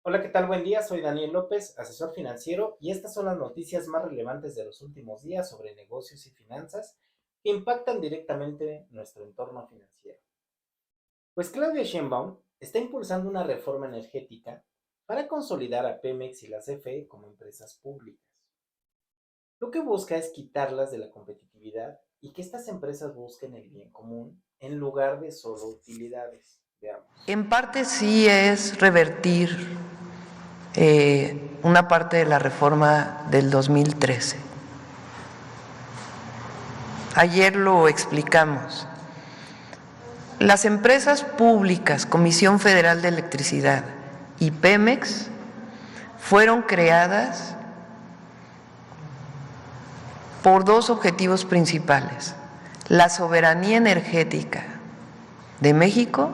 Hola, ¿qué tal? Buen día, soy Daniel López, asesor financiero, y estas son las noticias más relevantes de los últimos días sobre negocios y finanzas que impactan directamente nuestro entorno financiero. Pues Claudia Sheinbaum está impulsando una reforma energética para consolidar a Pemex y la CFE como empresas públicas. Lo que busca es quitarlas de la competitividad y que estas empresas busquen el bien común en lugar de solo utilidades. Veamos. En parte sí es revertir una parte de la reforma del 2013. Ayer lo explicamos. Las empresas públicas, Comisión Federal de Electricidad y Pemex, fueron creadas por dos objetivos principales: la soberanía energética de México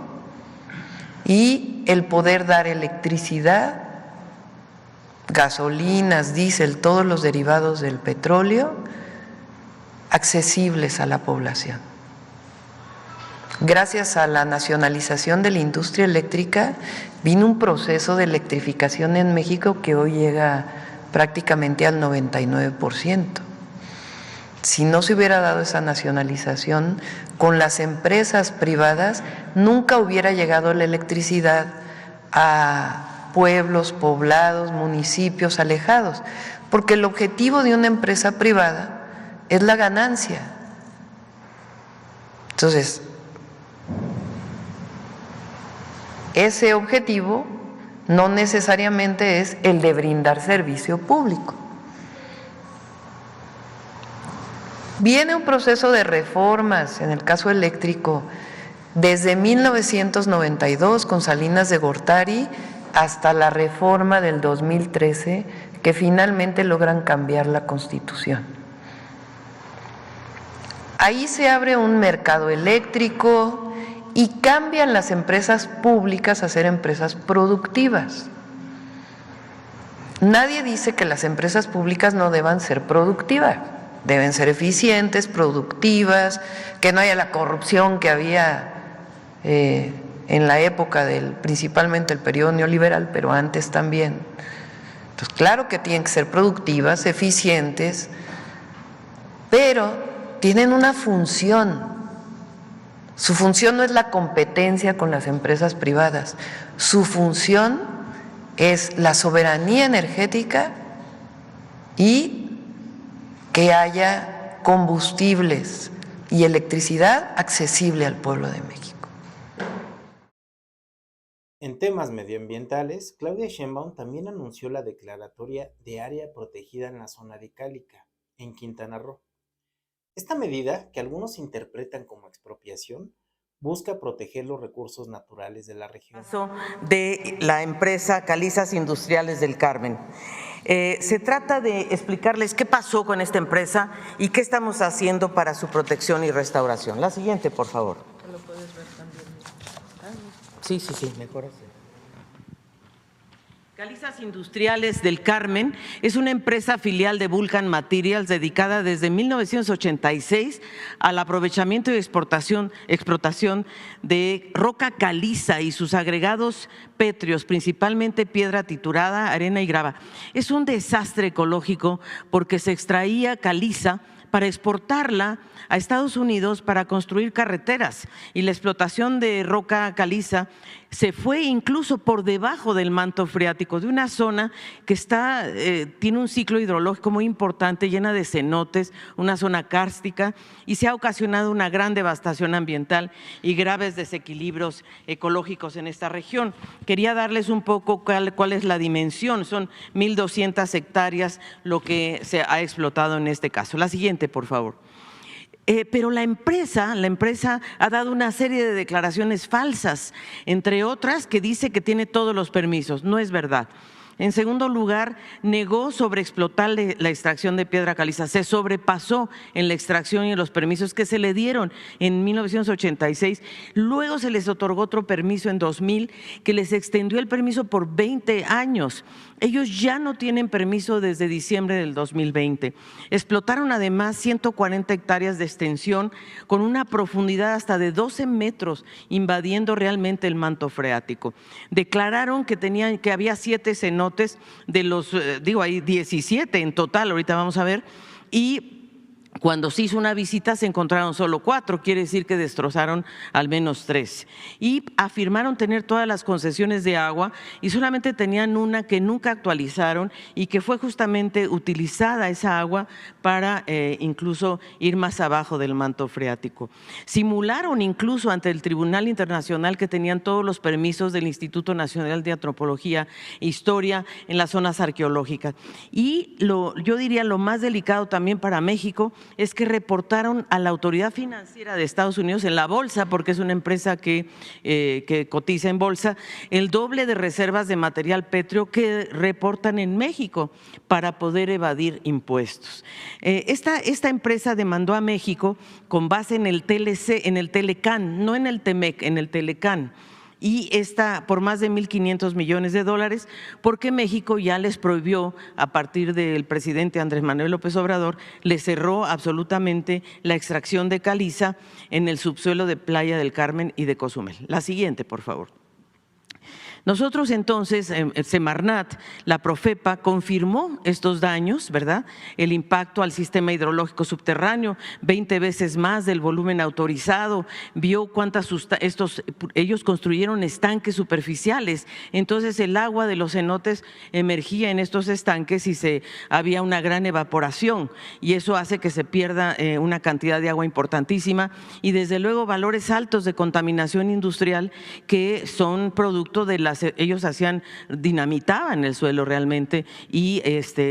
y el poder dar electricidad, gasolinas, diésel, todos los derivados del petróleo accesibles a la población. Gracias a la nacionalización de la industria eléctrica vino un proceso de electrificación en México que hoy llega prácticamente al 99%. Si no se hubiera dado esa nacionalización, con las empresas privadas nunca hubiera llegado la electricidad a pueblos, poblados, municipios alejados, porque el objetivo de una empresa privada es la ganancia. Entonces, ese objetivo no necesariamente es el de brindar servicio público. Viene un proceso de reformas en el caso eléctrico desde 1992 con Salinas de Gortari hasta la reforma del 2013 que finalmente logran cambiar la Constitución. Ahí se abre un mercado eléctrico y cambian las empresas públicas a ser empresas productivas. Nadie dice que las empresas públicas no deban ser productivas, deben ser eficientes, productivas, que no haya la corrupción que había en la época principalmente el periodo neoliberal, pero antes también. Entonces, claro que tienen que ser productivas, eficientes, pero tienen una función. Su función no es la competencia con las empresas privadas, su función es la soberanía energética y que haya combustibles y electricidad accesible al pueblo de México. En temas medioambientales, Claudia Sheinbaum también anunció la declaratoria de área protegida en la zona de Cálica, en Quintana Roo. Esta medida, que algunos interpretan como expropiación, busca proteger los recursos naturales de la región. De la empresa Calizas Industriales del Carmen. Se trata de explicarles qué pasó con esta empresa y qué estamos haciendo para su protección y restauración. La siguiente, por favor. ¿Lo puedes ver también? Sí, mejor así. Calizas Industriales del Carmen es una empresa filial de Vulcan Materials dedicada desde 1986 al aprovechamiento y explotación de roca caliza y sus agregados pétreos, principalmente piedra triturada, arena y grava. Es un desastre ecológico porque se extraía caliza para exportarla a Estados Unidos para construir carreteras, y la explotación de roca caliza se fue incluso por debajo del manto freático de una zona que tiene un ciclo hidrológico muy importante, llena de cenotes, una zona kárstica, y se ha ocasionado una gran devastación ambiental y graves desequilibrios ecológicos en esta región. Quería darles un poco cuál es la dimensión, son 1,200 hectáreas lo que se ha explotado en este caso. La siguiente, por favor. Pero la empresa ha dado una serie de declaraciones falsas, entre otras que dice que tiene todos los permisos. No es verdad. En segundo lugar, negó sobreexplotar la extracción de piedra caliza. Se sobrepasó en la extracción y en los permisos que se le dieron en 1986. Luego se les otorgó otro permiso en 2000 que les extendió el permiso por 20 años. Ellos ya no tienen permiso desde diciembre del 2020. Explotaron además 140 hectáreas de extensión con una profundidad hasta de 12 metros, invadiendo realmente el manto freático. Declararon que había 7 cenotes de los, hay 17 en total, ahorita vamos a ver, y cuando se hizo una visita se encontraron solo 4, quiere decir que destrozaron al menos 3. Y afirmaron tener todas las concesiones de agua y solamente tenían una que nunca actualizaron y que fue justamente utilizada esa agua para incluso ir más abajo del manto freático. Simularon incluso ante el Tribunal Internacional que tenían todos los permisos del Instituto Nacional de Antropología e Historia en las zonas arqueológicas. Y yo diría lo más delicado también para México es que reportaron a la Autoridad Financiera de Estados Unidos en la bolsa, porque es una empresa que cotiza en bolsa, el doble de reservas de material pétreo que reportan en México para poder evadir impuestos. Esta empresa demandó a México con base en el TLC, en el Telecán, no en el Temec, en el Telecán, y está por más de 1.500 millones de dólares, porque México ya les prohibió, a partir del presidente Andrés Manuel López Obrador, le cerró absolutamente la extracción de caliza en el subsuelo de Playa del Carmen y de Cozumel. La siguiente, por favor. Nosotros entonces, Semarnat, la Profepa, confirmó estos daños, ¿verdad? El impacto al sistema hidrológico subterráneo, 20 veces más del volumen autorizado, vio ellos construyeron estanques superficiales, entonces el agua de los cenotes emergía en estos estanques y había una gran evaporación y eso hace que se pierda una cantidad de agua importantísima y desde luego valores altos de contaminación industrial que son producto de ellos dinamitaban el suelo realmente y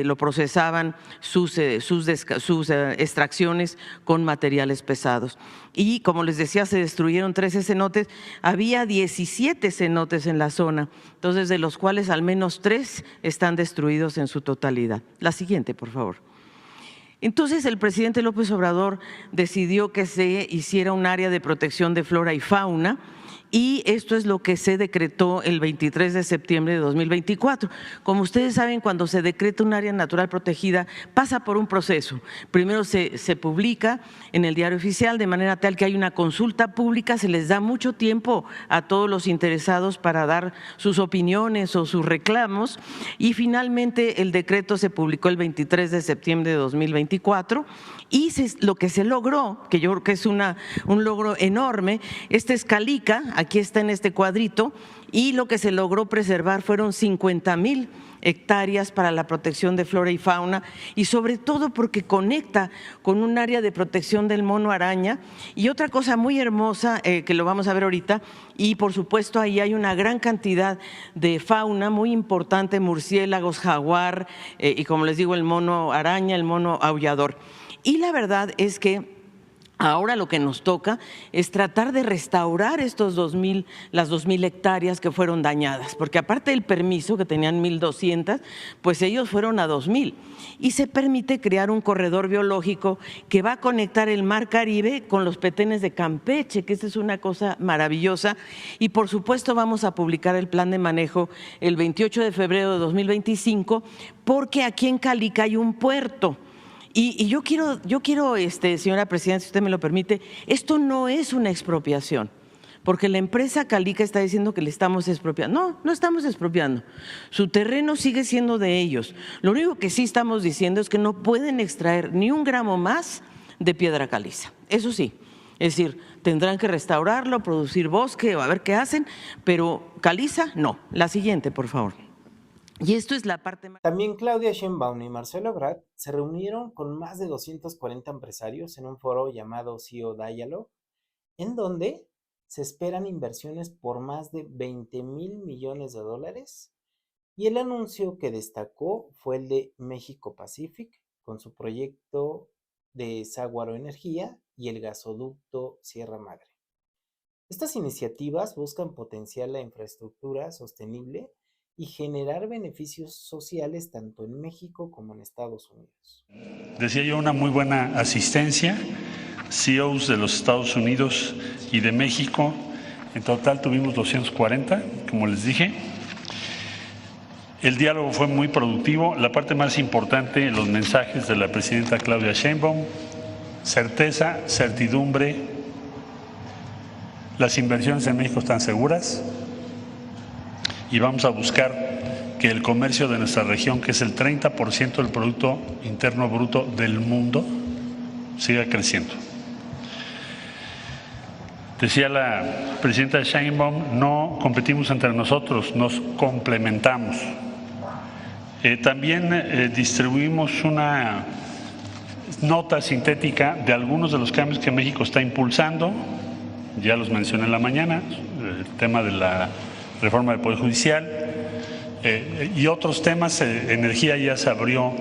lo procesaban sus extracciones con materiales pesados. Y como les decía, se destruyeron 13 cenotes, había 17 cenotes en la zona, entonces de los cuales al menos 3 están destruidos en su totalidad. La siguiente, por favor. Entonces el presidente López Obrador decidió que se hiciera un área de protección de flora y fauna y esto es lo que se decretó el 23 de septiembre de 2024. Como ustedes saben, cuando se decreta un área natural protegida pasa por un proceso. Primero se publica en el Diario Oficial de manera tal que hay una consulta pública, se les da mucho tiempo a todos los interesados para dar sus opiniones o sus reclamos y finalmente el decreto se publicó el 23 de septiembre de 2024 y lo que se logró, que yo creo que es un logro enorme, esta es Calica, aquí está en este cuadrito, y lo que se logró preservar fueron 50,000 hectáreas para la protección de flora y fauna y sobre todo porque conecta con un área de protección del mono araña y otra cosa muy hermosa que lo vamos a ver ahorita y por supuesto ahí hay una gran cantidad de fauna muy importante, murciélagos, jaguar y como les digo el mono araña, el mono aullador. Y la verdad es que ahora lo que nos toca es tratar de restaurar las 2,000 hectáreas que fueron dañadas, porque aparte del permiso que tenían 1,200, pues ellos fueron a 2,000 y se permite crear un corredor biológico que va a conectar el Mar Caribe con los petenes de Campeche, que esa es una cosa maravillosa y por supuesto vamos a publicar el plan de manejo el 28 de febrero de 2025 porque aquí en Calica hay un puerto. Y yo quiero, señora presidenta, si usted me lo permite, esto no es una expropiación, porque la empresa Calica está diciendo que le estamos expropiando. No, no estamos expropiando. Su terreno sigue siendo de ellos. Lo único que sí estamos diciendo es que no pueden extraer ni un gramo más de piedra caliza. Eso sí, es decir, tendrán que restaurarlo, producir bosque o a ver qué hacen, pero caliza no. La siguiente, por favor. Y esto es la parte más… También Claudia Sheinbaum y Marcelo Ebrard se reunieron con más de 240 empresarios en un foro llamado CEO Dialogue, en donde se esperan inversiones por más de 20,000 millones de dólares y el anuncio que destacó fue el de México Pacific con su proyecto de Ságuaro Energía y el gasoducto Sierra Madre. Estas iniciativas buscan potenciar la infraestructura sostenible y generar beneficios sociales tanto en México como en Estados Unidos. Decía yo, una muy buena asistencia, CEOs de los Estados Unidos y de México. En total tuvimos 240, como les dije. El diálogo fue muy productivo. La parte más importante, los mensajes de la presidenta Claudia Sheinbaum: certeza, certidumbre, las inversiones en México están seguras y vamos a buscar que el comercio de nuestra región, que es el 30% del Producto Interno Bruto del mundo, siga creciendo. Decía la presidenta Sheinbaum, no competimos entre nosotros, nos complementamos. También distribuimos una nota sintética de algunos de los cambios que México está impulsando, ya los mencioné en la mañana, el tema de la reforma del Poder Judicial y otros temas. Energía, ya se abrió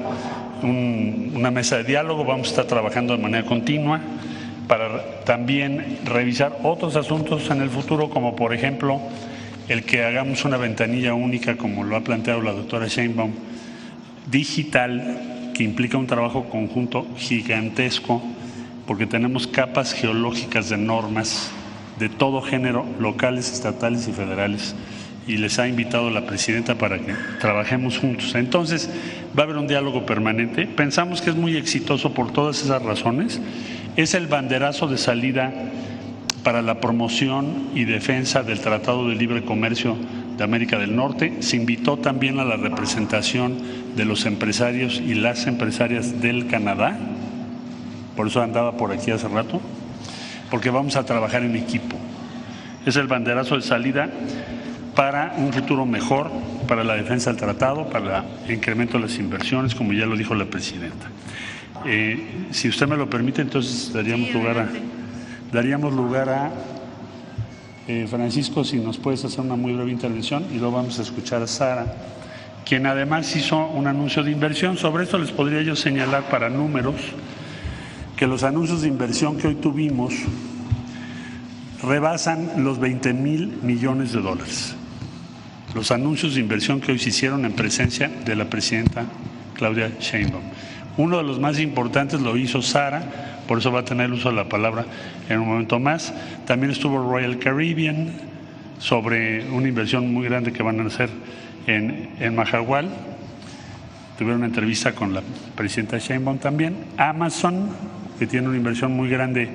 una mesa de diálogo, vamos a estar trabajando de manera continua para también revisar otros asuntos en el futuro, como por ejemplo el que hagamos una ventanilla única, como lo ha planteado la doctora Sheinbaum, digital, que implica un trabajo conjunto gigantesco, porque tenemos capas geológicas de normas de todo género, locales, estatales y federales, y les ha invitado la presidenta para que trabajemos juntos. Entonces, va a haber un diálogo permanente. Pensamos que es muy exitoso por todas esas razones. Es el banderazo de salida para la promoción y defensa del Tratado de Libre Comercio de América del Norte. Se invitó también a la representación de los empresarios y las empresarias del Canadá, por eso andaba por aquí hace rato, porque vamos a trabajar en equipo. Es el banderazo de salida para un futuro mejor, para la defensa del tratado, para el incremento de las inversiones, como ya lo dijo la presidenta. Si usted me lo permite, entonces daríamos lugar a Francisco, si nos puedes hacer una muy breve intervención, y luego vamos a escuchar a Sara, quien además hizo un anuncio de inversión. Sobre esto les podría yo señalar para números que los anuncios de inversión que hoy tuvimos rebasan los 20,000 millones de dólares. Los anuncios de inversión que hoy se hicieron en presencia de la presidenta Claudia Sheinbaum. Uno de los más importantes lo hizo Sara, por eso va a tener el uso de la palabra en un momento más. También estuvo Royal Caribbean sobre una inversión muy grande que van a hacer en Mahahual. Tuvieron una entrevista con la presidenta Sheinbaum también. Amazon, que tiene una inversión muy grande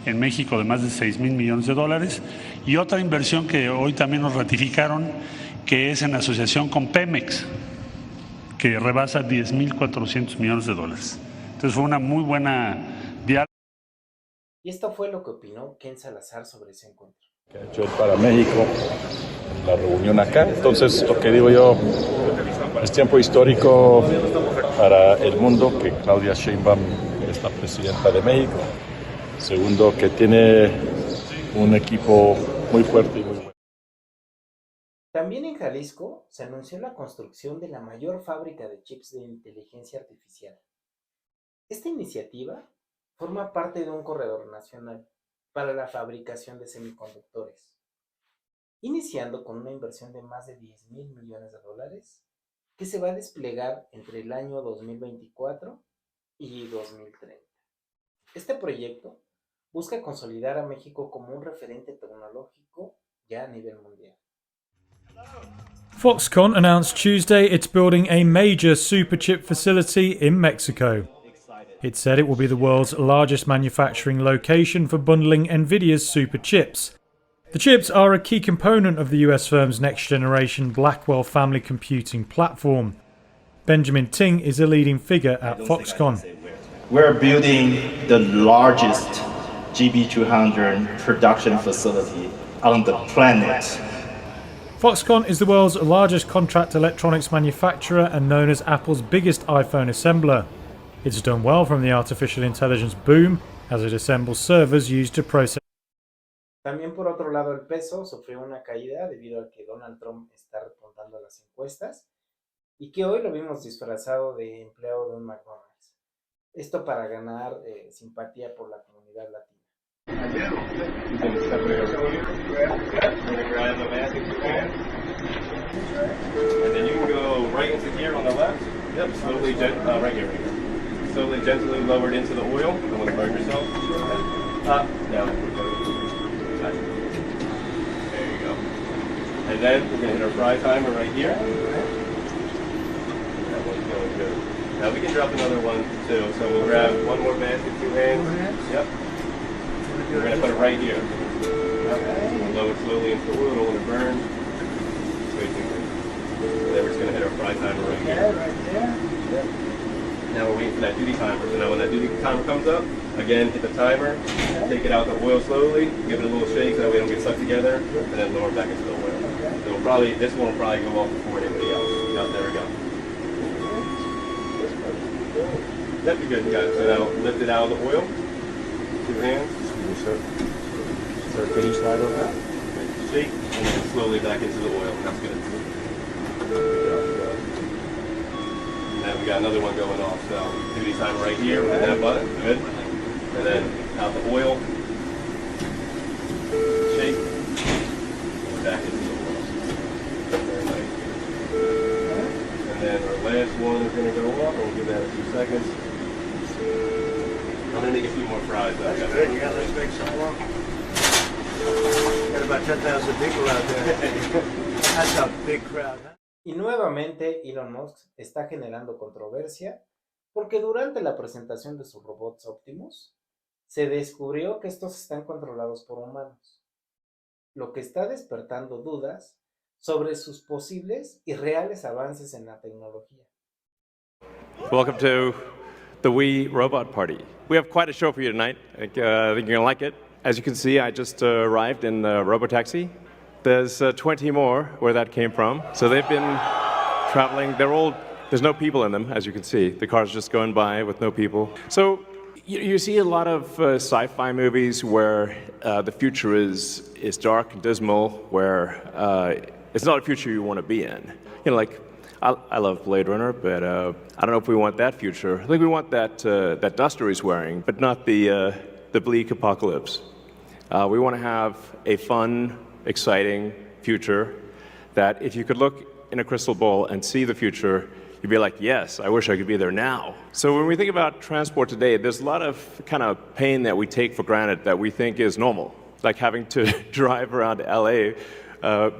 en México de más de 6,000 millones de dólares. Y otra inversión que hoy también nos ratificaron, que es en asociación con Pemex, que rebasa 10,400 millones de dólares. Entonces fue una muy buena diálogo. Y esto fue lo que opinó Ken Salazar sobre ese encuentro. Que ha hecho para México la reunión acá. Entonces, lo que digo yo, es tiempo histórico para el mundo que Claudia Sheinbaum es la presidenta de México. Segundo, que tiene un equipo muy fuerte y muy bueno. También en Jalisco se anunció la construcción de la mayor fábrica de chips de inteligencia artificial. Esta iniciativa forma parte de un corredor nacional para la fabricación de semiconductores, iniciando con una inversión de más de 10,000 millones de dólares que se va a desplegar entre el año 2024 y 2030. Este proyecto busca consolidar a México como un referente tecnológico ya a nivel mundial. Foxconn announced Tuesday it's building a major superchip facility in Mexico. It said it will be the world's largest manufacturing location for bundling NVIDIA's superchips. The chips are a key component of the US firm's next-generation Blackwell family computing platform. Benjamin Ting is a leading figure at Foxconn. We're building the largest GB200 production facility on the planet. Foxconn is the world's largest contract electronics manufacturer and known as Apple's biggest iPhone assembler. It's done well from the artificial intelligence boom as it assembles servers used to process. También por otro lado, el peso sufrió una caída debido a que Donald Trump está repuntando las encuestas y que hoy lo vimos disfrazado de empleado de un McDonald's. Esto para ganar simpatía por la comunidad latina. right into here on the left. Yep, slowly, right here. Slowly, gently lowered into the oil. Don't want to burn yourself. Up, down. There you go. And then we're going to hit our fry timer right here. That one's going good. Now we can drop another one too. So we'll grab one more basket, 2 hands. Yep. We're going to put it right here. We'll lower it slowly into the oil. Don't want to burn. And then we're just going to hit our fry timer right here. Right there. Yep. Now we're waiting for that duty timer. So now when that duty timer comes up, again, hit the timer, take it out the oil slowly, give it a little shake so that we don't get stuck together, and then lower it back into the oil. So this one will probably go off before anybody else. Yep, there we go. Yep, you're good, guys. So now lift it out of the oil. 2 hands. So can you slide over that? Shake, and then slowly back into the oil. That's good. And then we got another one going off. So duty timer right here with that button. Good. And then out the oil. Shake. And back into the oil. Very nice. And then our last one is going to go off. We'll give that a few seconds. I'm going to make a few more fries. That's good. You got those big solo? Got about 10,000 people out there. That's a big crowd, huh? Y nuevamente Elon Musk está generando controversia porque durante la presentación de sus robots Optimus se descubrió que estos están controlados por humanos, lo que está despertando dudas sobre sus posibles y reales avances en la tecnología. Welcome to the Wii Robot Party. We have quite a show for you tonight. I think you're going to like it. As you can see, I just arrived in the Robotaxi. There's 20 more where that came from. So they've been traveling. There's no people in them, as you can see. The car's just going by with no people. So you see a lot of sci-fi movies where the future is dark and dismal, where it's not a future you want to be in. You know, like, I love Blade Runner, but I don't know if we want that future. I think we want that duster he's wearing, but not the bleak apocalypse. We want to have a fun, exciting future that if you could look in a crystal ball and see the future, you'd be like, yes, I wish I could be there now. So when we think about transport today, there's a lot of kind of pain that we take for granted that we think is normal, like having to drive around LA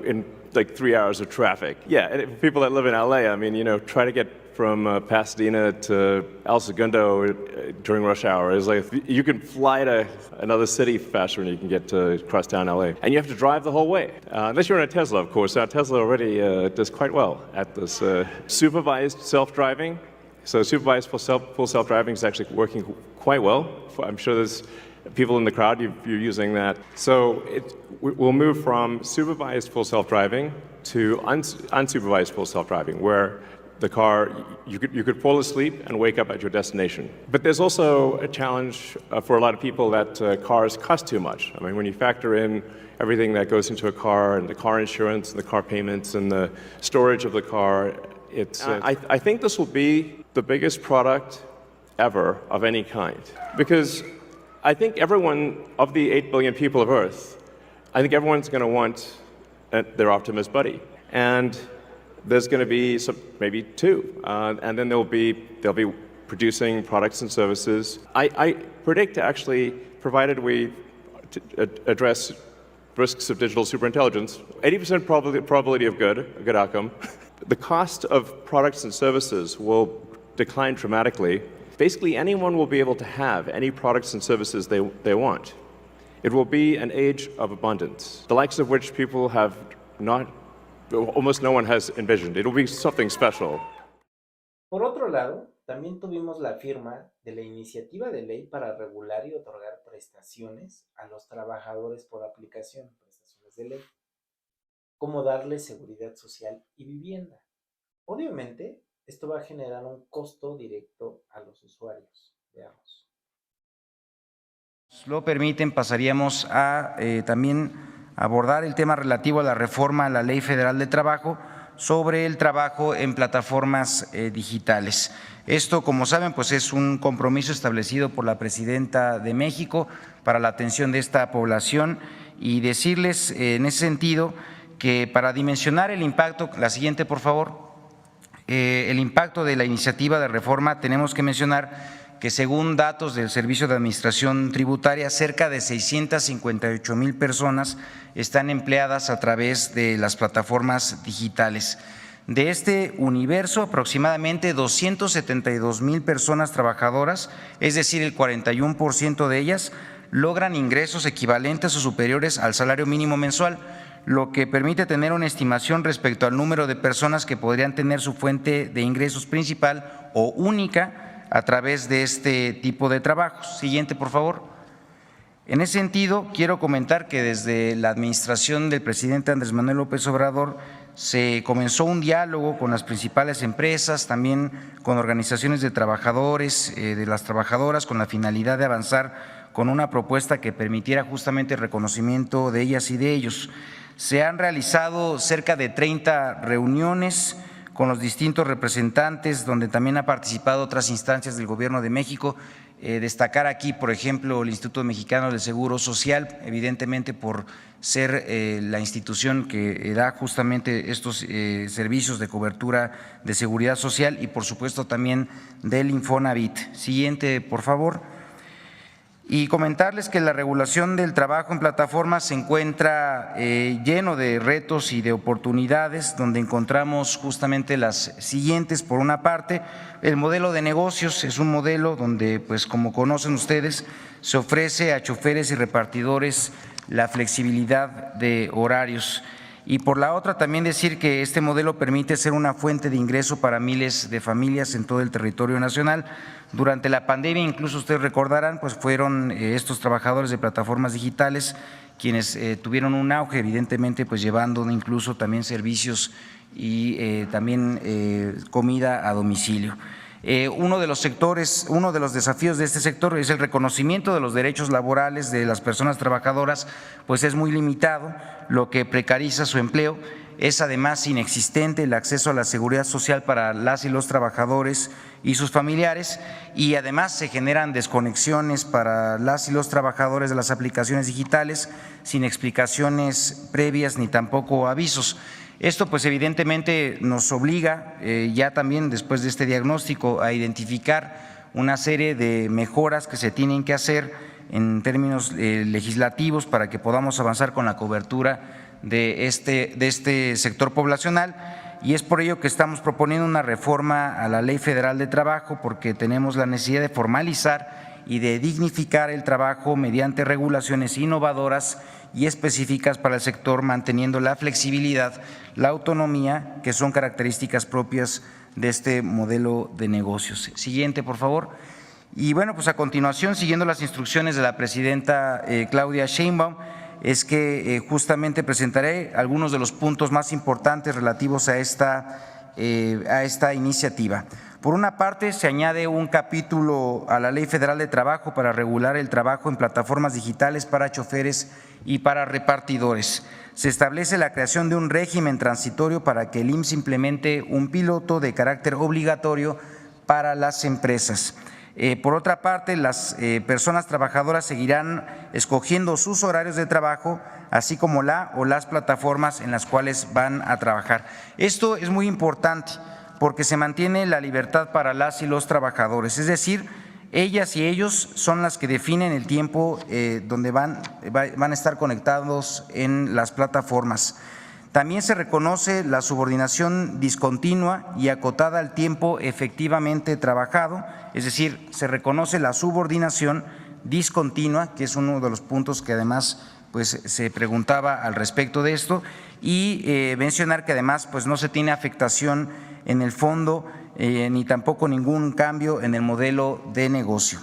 in like 3 hours of traffic. Yeah, and for people that live in LA, I mean, you know, try to get from Pasadena to El Segundo during rush hour. It's like you can fly to another city faster than you can get to crosstown LA. And you have to drive the whole way. Unless you're in a Tesla, of course. Now, Tesla already does quite well at this supervised self-driving. So supervised full self-driving is actually working quite well. I'm sure there's people in the crowd, you're using that. So we'll move from supervised full self-driving to unsupervised full self-driving, where the car, you could fall asleep and wake up at your destination. But there's also a challenge for a lot of people that cars cost too much. I mean, when you factor in everything that goes into a car, and the car insurance, and the car payments, and the storage of the car, I think this will be the biggest product ever of any kind. Because I think everyone, of the 8 billion people of Earth, I think everyone's going to want their Optimus buddy. And there's going to be maybe 2, and then they'll be producing products and services. I predict, actually, provided we address risks of digital superintelligence, 80% probability of a good outcome. The cost of products and services will decline dramatically. Basically, anyone will be able to have any products and services they want. It will be an age of abundance, the likes of which people have almost no one has envisioned. It'll be something special. Por otro lado, también tuvimos la firma de la iniciativa de ley para regular y otorgar prestaciones a los trabajadores por aplicación, prestaciones de ley, como darles seguridad social y vivienda. Obviamente, esto va a generar un costo directo a los usuarios. Veamos. Lo permiten, pasaríamos a también abordar el tema relativo a la reforma a la Ley Federal del Trabajo sobre el trabajo en plataformas digitales. Esto, como saben, pues es un compromiso establecido por la Presidenta de México para la atención de esta población, y decirles en ese sentido que para dimensionar el impacto, la siguiente por favor, el impacto de la iniciativa de reforma, tenemos que mencionar que según datos del Servicio de Administración Tributaria, cerca de 658,000 personas están empleadas a través de las plataformas digitales. De este universo, aproximadamente 272,000 personas trabajadoras, es decir, el 41% de ellas, logran ingresos equivalentes o superiores al salario mínimo mensual, lo que permite tener una estimación respecto al número de personas que podrían tener su fuente de ingresos principal o única a través de este tipo de trabajos. Siguiente, por favor. En ese sentido, quiero comentar que desde la administración del presidente Andrés Manuel López Obrador se comenzó un diálogo con las principales empresas, también con organizaciones de trabajadores, de las trabajadoras, con la finalidad de avanzar con una propuesta que permitiera justamente el reconocimiento de ellas y de ellos. Se han realizado cerca de 30 reuniones con los distintos representantes, donde también ha participado otras instancias del Gobierno de México. Destacar aquí, por ejemplo, el Instituto Mexicano del Seguro Social, evidentemente por ser la institución que da justamente estos servicios de cobertura de seguridad social, y por supuesto también del Infonavit. Siguiente, por favor. Y comentarles que la regulación del trabajo en plataformas se encuentra lleno de retos y de oportunidades, donde encontramos justamente las siguientes. Por una parte, el modelo de negocios es un modelo donde, pues como conocen ustedes, se ofrece a choferes y repartidores la flexibilidad de horarios. Y por la otra, también decir que este modelo permite ser una fuente de ingreso para miles de familias en todo el territorio nacional. Durante la pandemia, incluso ustedes recordarán, pues fueron estos trabajadores de plataformas digitales quienes tuvieron un auge, evidentemente, pues llevando incluso también servicios y también comida a domicilio. Uno de los desafíos de este sector es el reconocimiento de los derechos laborales de las personas trabajadoras, pues es muy limitado, lo que precariza su empleo. Es además inexistente el acceso a la seguridad social para las y los trabajadores y sus familiares, y además se generan desconexiones para las y los trabajadores de las aplicaciones digitales sin explicaciones previas ni tampoco avisos. Esto pues evidentemente nos obliga ya también después de este diagnóstico a identificar una serie de mejoras que se tienen que hacer en términos legislativos para que podamos avanzar con la cobertura de este sector poblacional, y es por ello que estamos proponiendo una reforma a la Ley Federal de Trabajo, porque tenemos la necesidad de formalizar y de dignificar el trabajo mediante regulaciones innovadoras y específicas para el sector, manteniendo la flexibilidad, la autonomía, que son características propias de este modelo de negocios. Siguiente, por favor. Y bueno, pues a continuación, siguiendo las instrucciones de la presidenta Claudia Sheinbaum, es que justamente presentaré algunos de los puntos más importantes relativos a esta iniciativa. Por una parte, se añade un capítulo a la Ley Federal de Trabajo para regular el trabajo en plataformas digitales para choferes y para repartidores. Se establece la creación de un régimen transitorio para que el IMSS implemente un piloto de carácter obligatorio para las empresas. Por otra parte, las personas trabajadoras seguirán escogiendo sus horarios de trabajo, así como la o las plataformas en las cuales van a trabajar. Esto es muy importante porque se mantiene la libertad para las y los trabajadores, es decir, ellas y ellos son las que definen el tiempo donde van a estar conectados en las plataformas. También se reconoce la subordinación discontinua y acotada al tiempo efectivamente trabajado, es decir, se reconoce la subordinación discontinua, que es uno de los puntos que además pues se preguntaba al respecto de esto, y mencionar que además pues no se tiene afectación en el fondo ni tampoco ningún cambio en el modelo de negocio.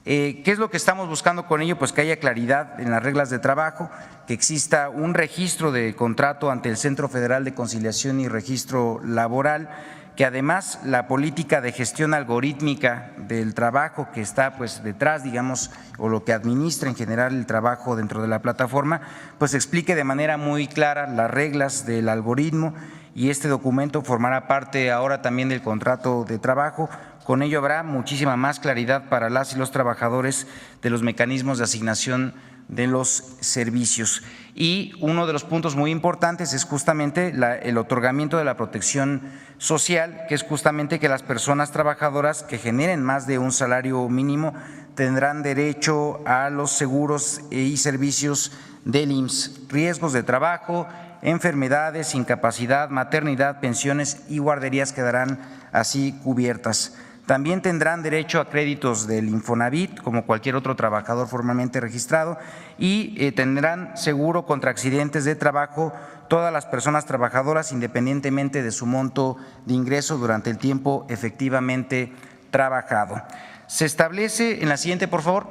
¿Qué es lo que estamos buscando con ello? Pues que haya claridad en las reglas de trabajo, que exista un registro de contrato ante el Centro Federal de Conciliación y Registro Laboral, que además la política de gestión algorítmica del trabajo que está pues detrás, digamos, o lo que administra en general el trabajo dentro de la plataforma, pues explique de manera muy clara las reglas del algoritmo, y este documento formará parte ahora también del contrato de trabajo. Con ello habrá muchísima más claridad para las y los trabajadores de los mecanismos de asignación de los servicios. Y uno de los puntos muy importantes es justamente el otorgamiento de la protección social, que es justamente que las personas trabajadoras que generen más de un salario mínimo tendrán derecho a los seguros y servicios del IMSS, riesgos de trabajo, enfermedades, incapacidad, maternidad, pensiones y guarderías quedarán así cubiertas. También tendrán derecho a créditos del Infonavit, como cualquier otro trabajador formalmente registrado, y tendrán seguro contra accidentes de trabajo todas las personas trabajadoras, independientemente de su monto de ingreso durante el tiempo efectivamente trabajado. Se establece, en la siguiente, por favor,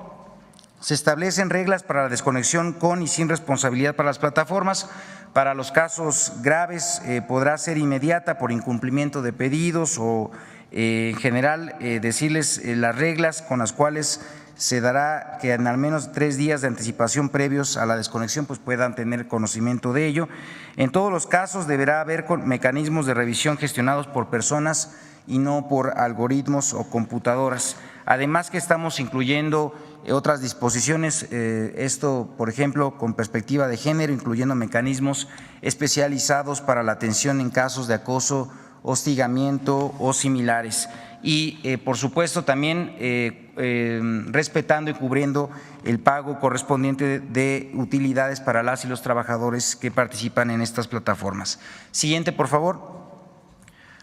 se establecen reglas para la desconexión con y sin responsabilidad para las plataformas. Para los casos graves podrá ser inmediata por incumplimiento de pedidos o en general decirles las reglas con las cuales se dará que en al menos 3 días de anticipación previos a la desconexión pues puedan tener conocimiento de ello. En todos los casos deberá haber mecanismos de revisión gestionados por personas y no por algoritmos o computadoras. Además que estamos incluyendo otras disposiciones, esto por ejemplo con perspectiva de género, incluyendo mecanismos especializados para la atención en casos de acoso, hostigamiento o similares. Y por supuesto también respetando y cubriendo el pago correspondiente de utilidades para las y los trabajadores que participan en estas plataformas. Siguiente, por favor.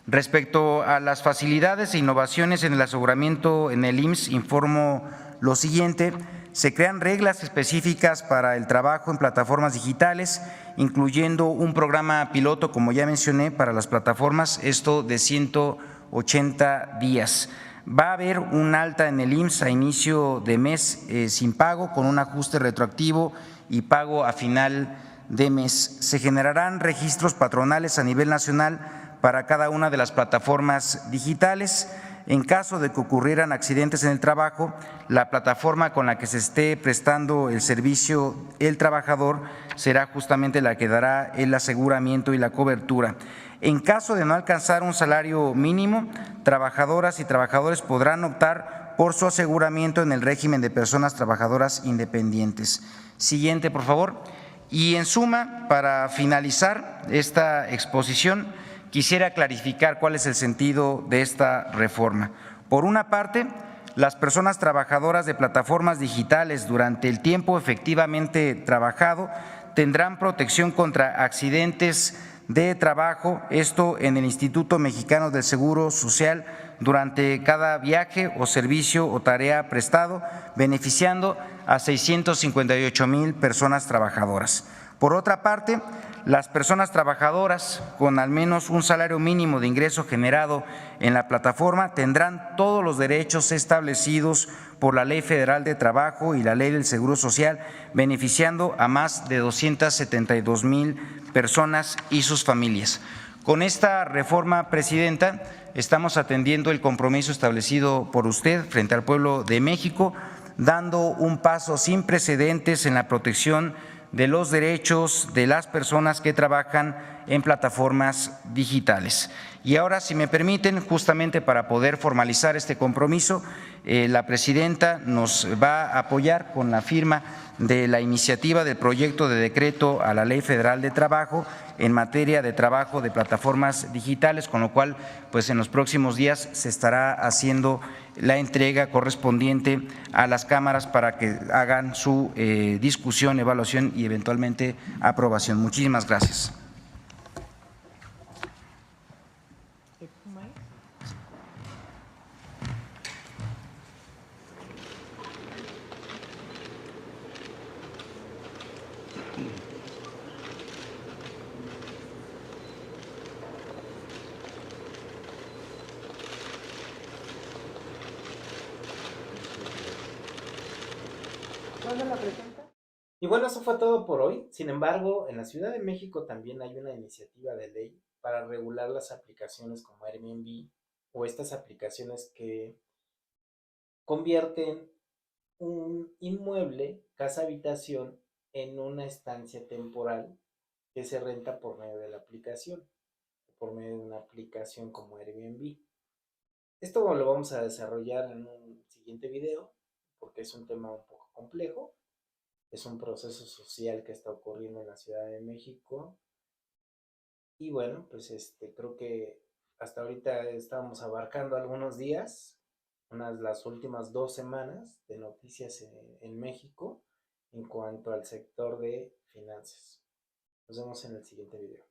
Respecto a las facilidades e innovaciones en el aseguramiento en el IMSS, informo lo siguiente: se crean reglas específicas para el trabajo en plataformas digitales, incluyendo un programa piloto, como ya mencioné, para las plataformas, esto de 180 días. Va a haber un alta en el IMSS a inicio de mes sin pago, con un ajuste retroactivo y pago a final de mes. Se generarán registros patronales a nivel nacional para cada una de las plataformas digitales. En caso de que ocurrieran accidentes en el trabajo, la plataforma con la que se esté prestando el servicio el trabajador será justamente la que dará el aseguramiento y la cobertura. En caso de no alcanzar un salario mínimo, trabajadoras y trabajadores podrán optar por su aseguramiento en el régimen de personas trabajadoras independientes. Siguiente, por favor. Y en suma, para finalizar esta exposición, quisiera clarificar cuál es el sentido de esta reforma. Por una parte, las personas trabajadoras de plataformas digitales durante el tiempo efectivamente trabajado tendrán protección contra accidentes de trabajo, esto en el Instituto Mexicano del Seguro Social durante cada viaje o servicio o tarea prestado, beneficiando a 658,000 personas trabajadoras. Por otra parte, las personas trabajadoras con al menos un salario mínimo de ingreso generado en la plataforma tendrán todos los derechos establecidos por la Ley Federal de Trabajo y la Ley del Seguro Social, beneficiando a más de 272,000 personas y sus familias. Con esta reforma, Presidenta, estamos atendiendo el compromiso establecido por usted frente al pueblo de México, dando un paso sin precedentes en la protección de los derechos de las personas que trabajan en plataformas digitales. Y ahora, si me permiten, justamente para poder formalizar este compromiso, la Presidenta nos va a apoyar con la firma de la iniciativa del proyecto de decreto a la Ley Federal de Trabajo en materia de trabajo de plataformas digitales, con lo cual, pues en los próximos días se estará haciendo la entrega correspondiente a las cámaras para que hagan su discusión, evaluación y eventualmente aprobación. Muchísimas gracias. Y bueno, eso fue todo por hoy. Sin embargo, en la Ciudad de México también hay una iniciativa de ley para regular las aplicaciones como Airbnb o estas aplicaciones que convierten un inmueble, casa habitación, en una estancia temporal que se renta por medio de la aplicación, por medio de una aplicación como Airbnb. Esto lo vamos a desarrollar en un siguiente video porque es un tema un poco complejo. Es un proceso social que está ocurriendo en la Ciudad de México. Y bueno, pues creo que hasta ahorita estamos abarcando algunos días, las últimas 2 semanas de noticias en México en cuanto al sector de finanzas. Nos vemos en el siguiente video.